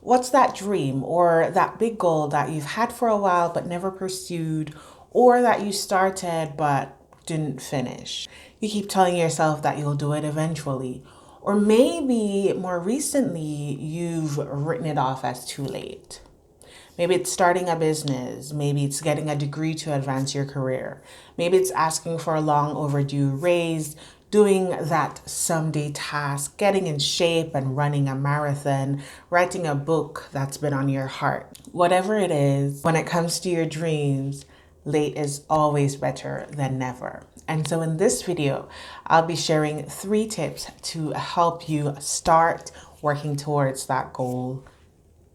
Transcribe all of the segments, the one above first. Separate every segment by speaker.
Speaker 1: What's that dream or that big goal that you've had for a while but never pursued, or that you started but didn't finish? You keep telling yourself that you'll do it eventually. Or maybe more recently, you've written it off as too late. Maybe it's starting a business. Maybe it's getting a degree to advance your career. Maybe it's asking for a long overdue raise, doing that someday task, getting in shape and running a marathon, writing a book that's been on your heart. Whatever it is, when it comes to your dreams, late is always better than never. And so in this video, I'll be sharing 3 tips to help you start working towards that goal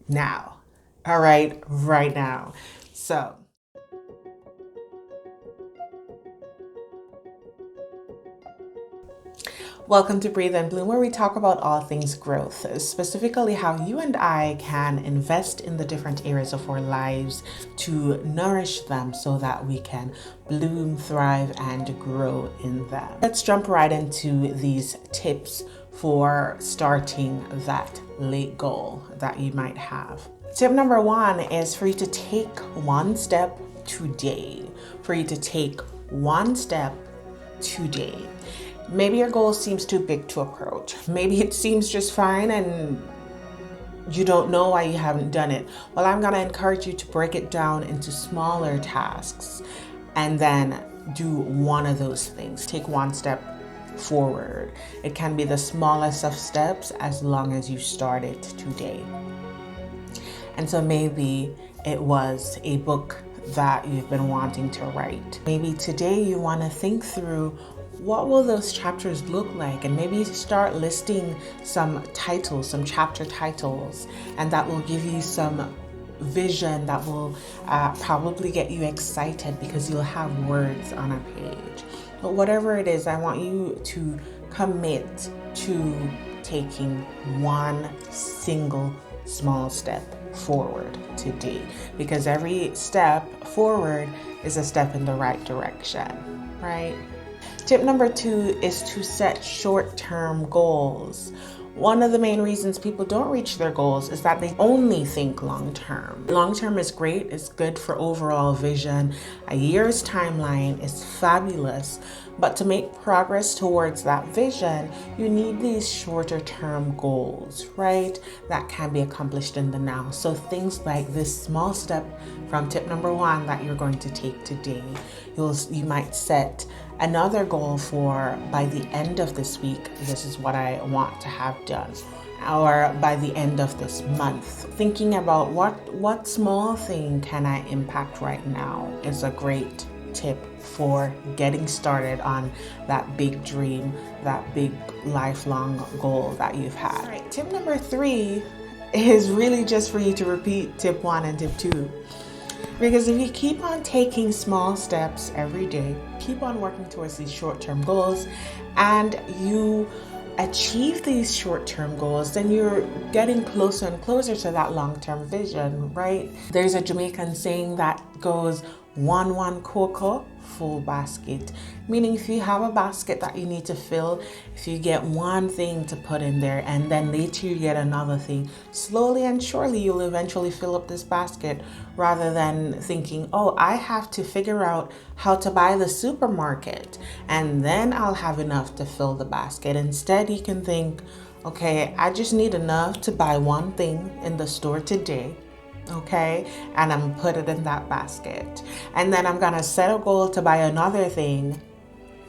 Speaker 1: now. All right, right now. So, welcome to Breathe and Bloom, where we talk about all things growth, specifically how you and I can invest in the different areas of our lives to nourish them so that we can bloom, thrive, and grow in them. Let's jump right into these tips for starting that late goal that you might have. Tip number 1 is for you to take one step today. For you to take one step today. Maybe your goal seems too big to approach. Maybe it seems just fine and you don't know why you haven't done it. Well, I'm going to encourage you to break it down into smaller tasks and then do one of those things. Take one step forward. It can be the smallest of steps as long as you start it today. And so maybe it was a book that you've been wanting to write. Maybe today you want to think through what will those chapters look like, and maybe start listing some titles, some chapter titles, and that will give you some vision that will probably get you excited because you'll have words on a page. But whatever it is, I want you to commit to taking one single small step forward today, because every step forward is a step in the right direction, right? Tip number 2 is to set short-term goals. One of the main reasons people don't reach their goals is that they only think long-term. Long-term is great, it's good for overall vision. A year's timeline is fabulous, but to make progress towards that vision, you need these shorter term goals, right? That can be accomplished in the now. So things like this small step from tip number 1 that you're going to take today, you might set another goal for by the end of this week, this is what I want to have done. Or by the end of this month, thinking about what small thing can I impact right now is a great tip for getting started on that big dream, that big lifelong goal that you've had. All right, tip number 3 is really just for you to repeat tip 1 and tip 2. Because if you keep on taking small steps every day, keep on working towards these short-term goals, and you achieve these short-term goals, then you're getting closer and closer to that long-term vision, right? There's a Jamaican saying that goes, one cocoa, full basket. Meaning if you have a basket that you need to fill, if you get one thing to put in there and then later you get another thing, slowly and surely you'll eventually fill up this basket, rather than thinking, oh, I have to figure out how to buy the supermarket and then I'll have enough to fill the basket. Instead, you can think, okay, I just need enough to buy one thing in the store today. Okay, and I'm put it in that basket, and then I'm gonna set a goal to buy another thing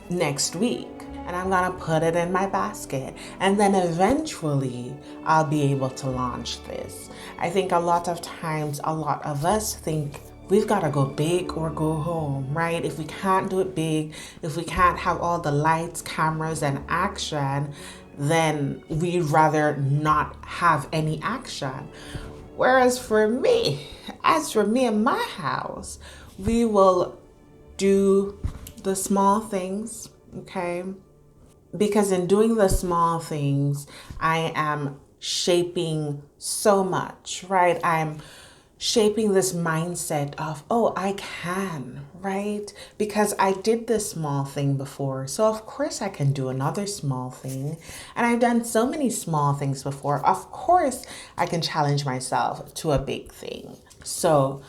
Speaker 1: next week, and I'm gonna put it in my basket, and then eventually I'll be able to launch this. I think a lot of times a lot of us think we've got to go big or go home, right? If we can't do it big, if we can't have all the lights, cameras, and action, then we'd rather not have any action. Whereas for me in my house, we will do the small things, okay? Because in doing the small things, I am shaping so much, right? I'm shaping this mindset of, oh, I can, right? Because I did this small thing before, so of course I can do another small thing. And I've done so many small things before. Of course I can challenge myself to a big thing. So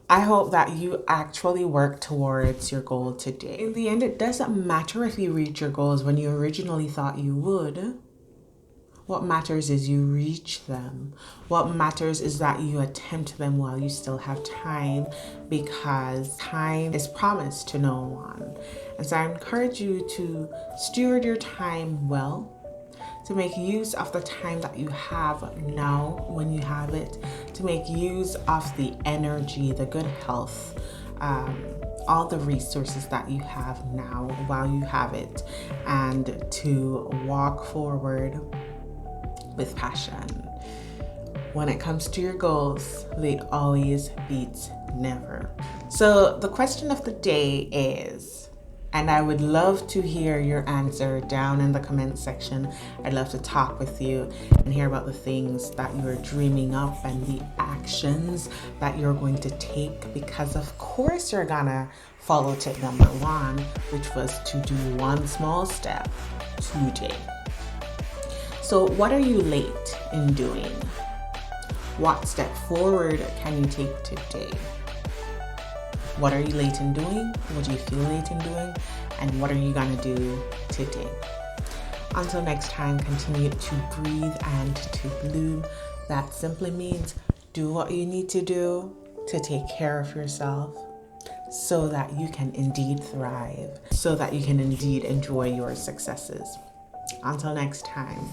Speaker 1: I hope that you actually work towards your goal today. In the end, it doesn't matter if you reach your goals when you originally thought you would. What matters is you reach them. What matters is that you attempt them while you still have time, because time is promised to no one. And so I encourage you to steward your time well, to make use of the time that you have now when you have it, to make use of the energy, the good health, all the resources that you have now while you have it, and to walk forward with passion. When it comes to your goals, late always beats never. So the question of the day is, and I would love to hear your answer down in the comment section. I'd love to talk with you and hear about the things that you are dreaming up and the actions that you're going to take, because of course you're gonna follow tip number 1, which was to do one small step today. So what are you late in doing? What step forward can you take today? What are you late in doing? What do you feel late in doing? And what are you gonna do today? Until next time, continue to breathe and to bloom. That simply means do what you need to do to take care of yourself, so that you can indeed thrive, so that you can indeed enjoy your successes. Until next time.